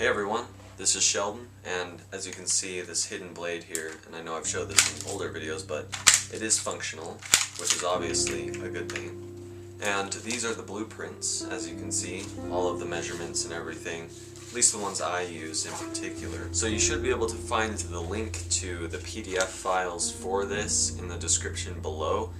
Hey everyone, this is Sheldon, and as you can see, this hidden blade here, and I know I've showed this in older videos, but it is functional, which is obviously a good thing. And these are the blueprints, as you can see, all of the measurements and everything, at least the ones I use in particular. So you should be able to find the link to the PDF files for this in the description below.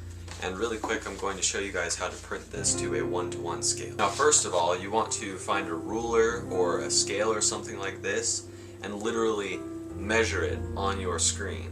And really quick, I'm going to show you guys how to print this to a 1:1 scale. Now first of all, you want to find a ruler or a scale or something like this and literally measure it on your screen.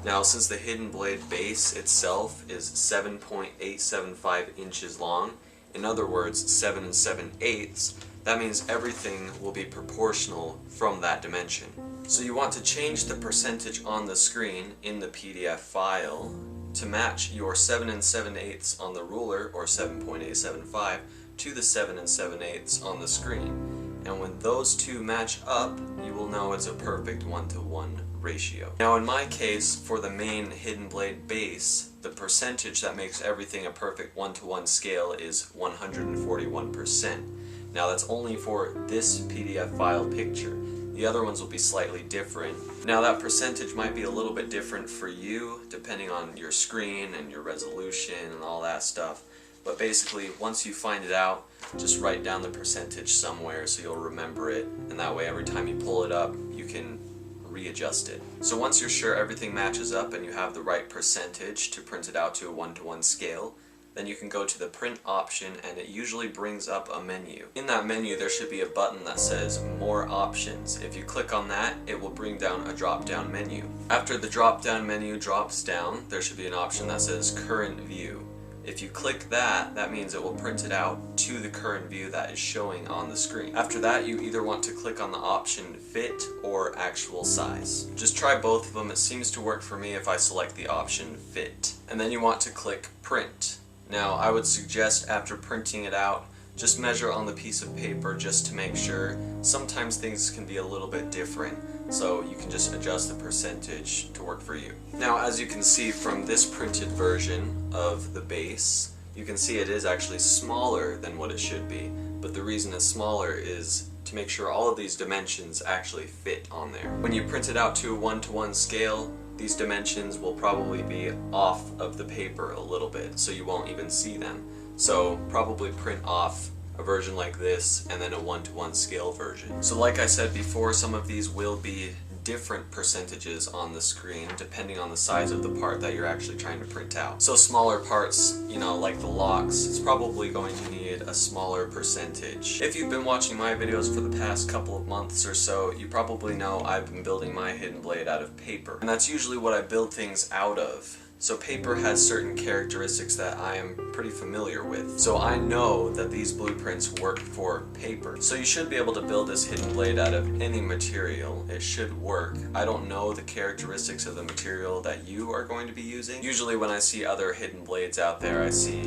Now since the hidden blade base itself is 7.875 inches long, in other words 7 7/8, that means everything will be proportional from that dimension. So you want to change the percentage on the screen in the PDF file to match your 7 7/8 on the ruler, or 7.875, to the 7 7/8 on the screen. And when those two match up, you will know it's a perfect 1:1 ratio. Now in my case, for the main hidden blade base, the percentage that makes everything a perfect 1:1 scale is 141%. Now that's only for this PDF file picture. The other ones will be slightly different. Now that percentage might be a little bit different for you, depending on your screen and your resolution and all that stuff. But basically, once you find it out, just write down the percentage somewhere so you'll remember it, and that way every time you pull it up, you can readjust it. So once you're sure everything matches up and you have the right percentage to print it out to a 1:1 scale, then you can go to the print option, and it usually brings up a menu. In that menu there should be a button that says more options. If you click on that, it will bring down a drop down menu. After the drop down menu drops down, there should be an option that says current view. If you click that, that means it will print it out to the current view that is showing on the screen. After that, you either want to click on the option fit or actual size. Just try both of them. It seems to work for me if I select the option fit. And then you want to click print. Now I would suggest after printing it out, just measure on the piece of paper just to make sure. Sometimes things can be a little bit different, so you can just adjust the percentage to work for you. Now as you can see from this printed version of the base, you can see it is actually smaller than what it should be, but the reason it's smaller is to make sure all of these dimensions actually fit on there. When you print it out to a 1:1 scale, these dimensions will probably be off of the paper a little bit, so you won't even see them. So probably print off a version like this and then a 1:1 scale version. So like I said before, some of these will be different percentages on the screen depending on the size of the part that you're actually trying to print out. So smaller parts, like the locks, it's probably going to need a smaller percentage. If you've been watching my videos for the past couple of months or so, you probably know I've been building my hidden blade out of paper. And that's usually what I build things out of. So paper has certain characteristics that I am pretty familiar with. So I know that these blueprints work for paper. So you should be able to build this hidden blade out of any material. It should work. I don't know the characteristics of the material that you are going to be using. Usually when I see other hidden blades out there, I see,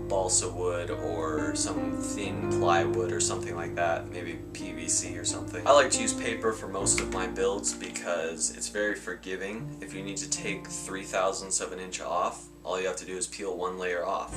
balsa wood or some thin plywood or something like that, maybe PVC or something. I like to use paper for most of my builds because it's very forgiving. If you need to take 3/1000 of an inch off, all you have to do is peel one layer off.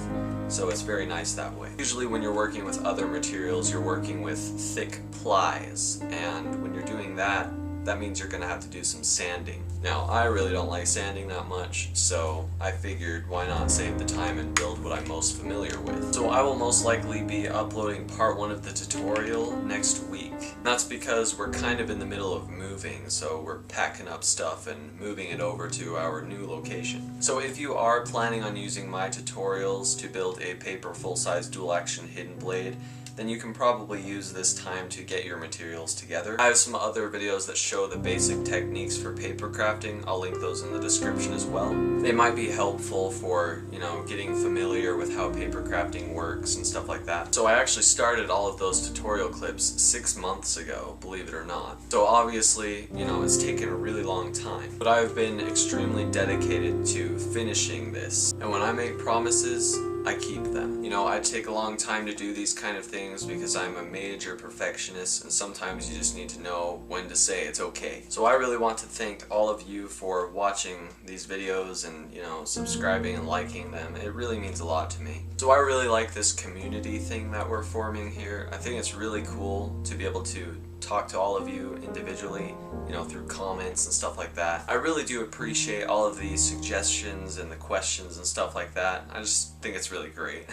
So it's very nice that way. Usually when you're working with other materials, you're working with thick plies, and when you're doing that, that means you're going to have to do some sanding. Now, I really don't like sanding that much, so I figured why not save the time and build what I'm most familiar with. So I will most likely be uploading part 1 of the tutorial next week. That's because we're kind of in the middle of moving, so we're packing up stuff and moving it over to our new location. So if you are planning on using my tutorials to build a paper full-size dual-action hidden blade, then you can probably use this time to get your materials together. I have some other videos that show the basic techniques for paper crafting. I'll link those in the description as well. They might be helpful for, getting familiar with how paper crafting works and stuff like that. So I actually started all of those tutorial clips 6 months ago, believe it or not. So obviously, it's taken a really long time. But I've been extremely dedicated to finishing this. And when I make promises, I keep them. I take a long time to do these kind of things because I'm a major perfectionist, and sometimes you just need to know when to say it's okay. So I really want to thank all of you for watching these videos and, subscribing and liking them. It really means a lot to me. So I really like this community thing that we're forming here. I think it's really cool to be able to talk to all of you individually, you know, through comments and stuff like that. I really do appreciate all of the suggestions and the questions and stuff like that. I just think it's really great.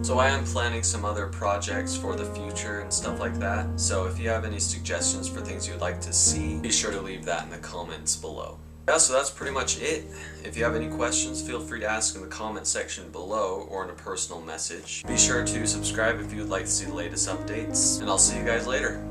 So I am planning some other projects for the future and stuff like that. So if you have any suggestions for things you'd like to see, be sure to leave that in the comments below. Yeah, so that's pretty much it. If you have any questions, feel free to ask in the comment section below or in a personal message. Be sure to subscribe if you would like to see the latest updates, and I'll see you guys later.